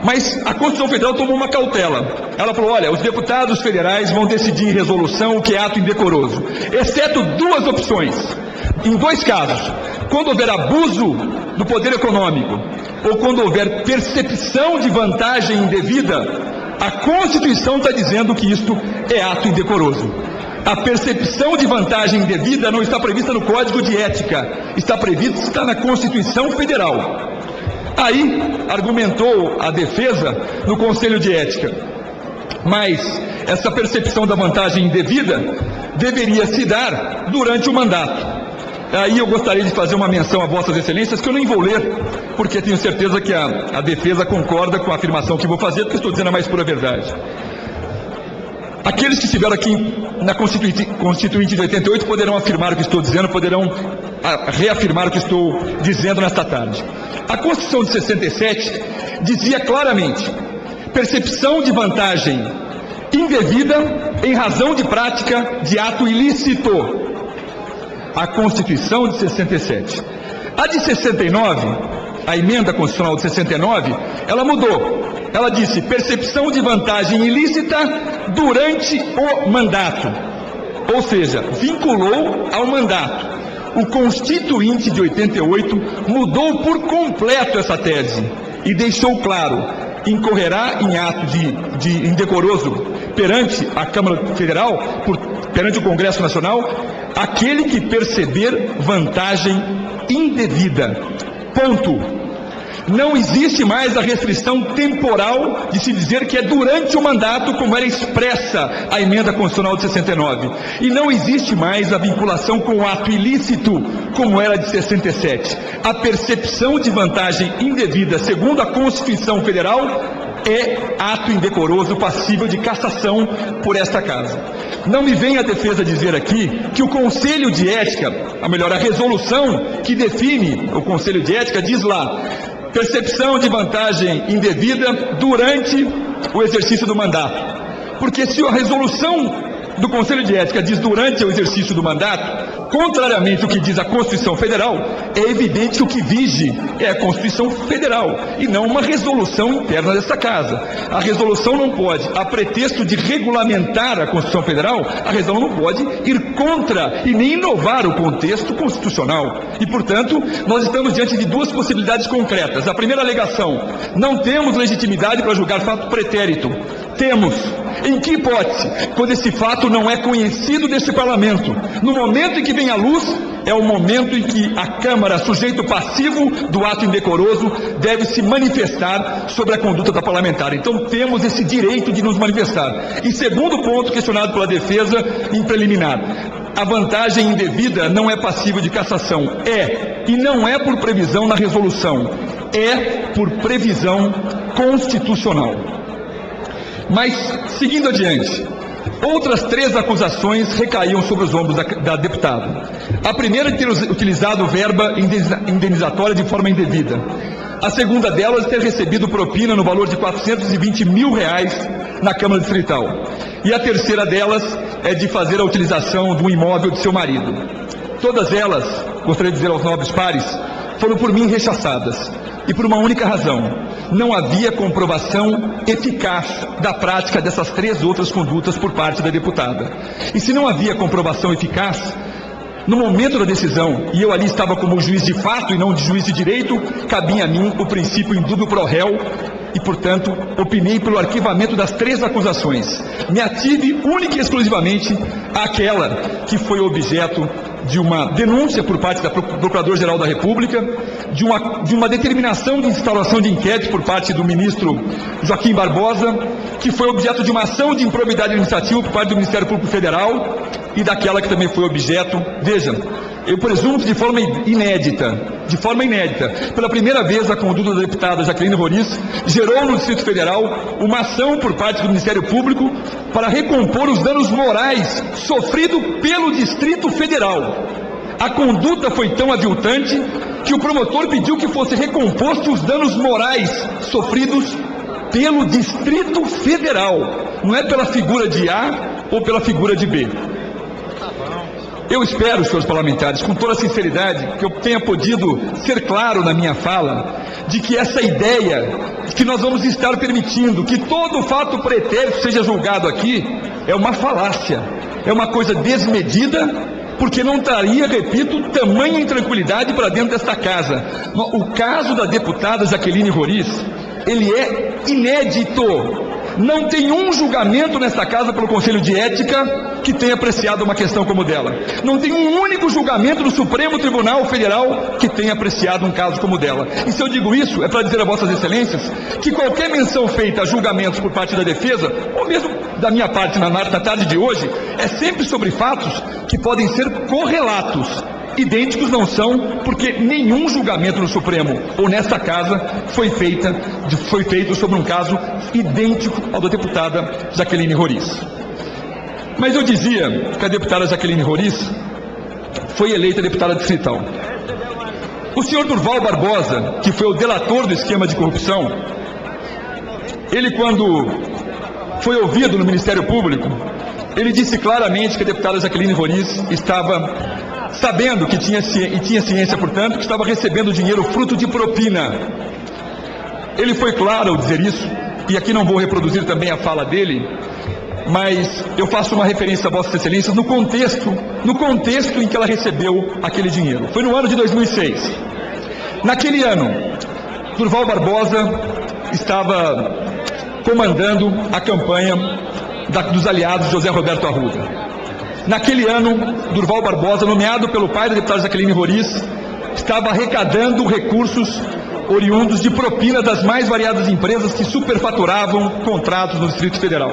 Mas a Constituição Federal tomou uma cautela. Ela falou, olha, os deputados federais vão decidir em resolução o que é ato indecoroso, exceto duas opções. Em dois casos, quando houver abuso do poder econômico ou quando houver percepção de vantagem indevida, a Constituição está dizendo que isto é ato indecoroso. A percepção de vantagem indevida não está prevista no Código de Ética, está na Constituição Federal. Aí, argumentou a defesa no Conselho de Ética, mas essa percepção da vantagem indevida deveria se dar durante o mandato. Aí eu gostaria de fazer uma menção a Vossas Excelências, que eu nem vou ler, porque tenho certeza que a defesa concorda com a afirmação que vou fazer, porque estou dizendo a mais pura verdade. Aqueles que estiveram aqui na Constituinte de 88 poderão afirmar o que estou dizendo, poderão reafirmar o que estou dizendo nesta tarde. A Constituição de 67 dizia claramente: percepção de vantagem indevida em razão de prática de ato ilícito. A Constituição de 67. A de 69, a emenda constitucional de 69, ela mudou. Ela disse: percepção de vantagem ilícita durante o mandato. Ou seja, vinculou ao mandato. O Constituinte de 88 mudou por completo essa tese e deixou claro: incorrerá em ato de indecoroso perante a Câmara Federal, perante o Congresso Nacional, aquele que perceber vantagem indevida. Ponto. Não existe mais a restrição temporal de se dizer que é durante o mandato, como era expressa a emenda constitucional de 69. E não existe mais a vinculação com o ato ilícito, como era de 67. A percepção de vantagem indevida, segundo a Constituição Federal, é ato indecoroso passível de cassação por esta Casa. Não me venha a defesa dizer aqui que o Conselho de Ética, a resolução que define o Conselho de Ética diz lá: percepção de vantagem indevida durante o exercício do mandato. Porque se a resolução do Conselho de Ética diz durante o exercício do mandato, contrariamente ao que diz a Constituição Federal, é evidente que o que vige é a Constituição Federal e não uma resolução interna desta Casa. A resolução não pode, a pretexto de regulamentar a Constituição Federal, a resolução não pode ir contra e nem inovar o contexto constitucional. E, portanto, nós estamos diante de duas possibilidades concretas. A primeira alegação: não temos legitimidade para julgar fato pretérito. Temos. Em que hipótese? Quando esse fato não é conhecido deste Parlamento. No momento em que vem à luz, é o momento em que a Câmara, sujeito passivo do ato indecoroso, deve se manifestar sobre a conduta da parlamentar. Então temos esse direito de nos manifestar. E segundo ponto questionado pela defesa em preliminar: a vantagem indevida não é passível de cassação. É, e não é por previsão na resolução, é por previsão constitucional. Mas, seguindo adiante, outras três acusações recaíam sobre os ombros da deputada. A primeira, de ter utilizado verba indenizatória de forma indevida. A segunda delas, ter recebido propina no valor de R$420 mil na Câmara Distrital. E a terceira delas é de fazer a utilização do imóvel de seu marido. Todas elas, gostaria de dizer aos nobres pares, foram por mim rechaçadas. E por uma única razão: não havia comprovação eficaz da prática dessas três outras condutas por parte da deputada. E se não havia comprovação eficaz, no momento da decisão, e eu ali estava como juiz de fato e não de juiz de direito, cabia a mim o princípio indúbio pro réu e, portanto, opinei pelo arquivamento das três acusações. Me ative única e exclusivamente àquela que foi objeto de uma denúncia por parte da Procuradora-Geral da República, de uma determinação de instalação de inquérito por parte do ministro Joaquim Barbosa, que foi objeto de uma ação de improbidade administrativa por parte do Ministério Público Federal, e daquela que também foi objeto, veja, eu presumo que de forma inédita, pela primeira vez a conduta da deputada Jaqueline Roriz gerou no Distrito Federal uma ação por parte do Ministério Público para recompor os danos morais sofridos pelo Distrito Federal. A conduta foi tão aviltante que o promotor pediu que fosse recomposto os danos morais sofridos pelo Distrito Federal, não é pela figura de A ou pela figura de B. Eu espero, senhores parlamentares, com toda sinceridade, que eu tenha podido ser claro na minha fala, de que essa ideia de que nós vamos estar permitindo que todo fato pretérito seja julgado aqui é uma falácia, é uma coisa desmedida, porque não traria, repito, tamanha intranquilidade para dentro desta casa. O caso da deputada Jaqueline Roriz, ele é inédito. Não tem um julgamento nesta casa pelo Conselho de Ética que tenha apreciado uma questão como dela. Não tem um único julgamento do Supremo Tribunal Federal que tenha apreciado um caso como dela. E se eu digo isso, é para dizer a vossas excelências que qualquer menção feita a julgamentos por parte da defesa, ou mesmo da minha parte na tarde de hoje, é sempre sobre fatos que podem ser correlatos. Idênticos não são, porque nenhum julgamento no Supremo ou nesta casa foi feito sobre um caso idêntico ao da deputada Jaqueline Roriz. Mas eu dizia que a deputada Jaqueline Roriz foi eleita deputada distrital. O senhor Durval Barbosa, que foi o delator do esquema de corrupção, ele, quando foi ouvido no Ministério Público, ele disse claramente que a deputada Jaqueline Roriz estava sabendo que tinha ciência, portanto, que estava recebendo dinheiro fruto de propina. Ele foi claro ao dizer isso, e aqui não vou reproduzir também a fala dele, mas eu faço uma referência a vossas excelências no contexto em que ela recebeu aquele dinheiro. Foi no ano de 2006. Naquele ano, Durval Barbosa estava comandando a campanha dos aliados de José Roberto Arruda. Naquele ano, Durval Barbosa, nomeado pelo pai da deputada Jaqueline Roriz, estava arrecadando recursos oriundos de propina das mais variadas empresas que superfaturavam contratos no Distrito Federal.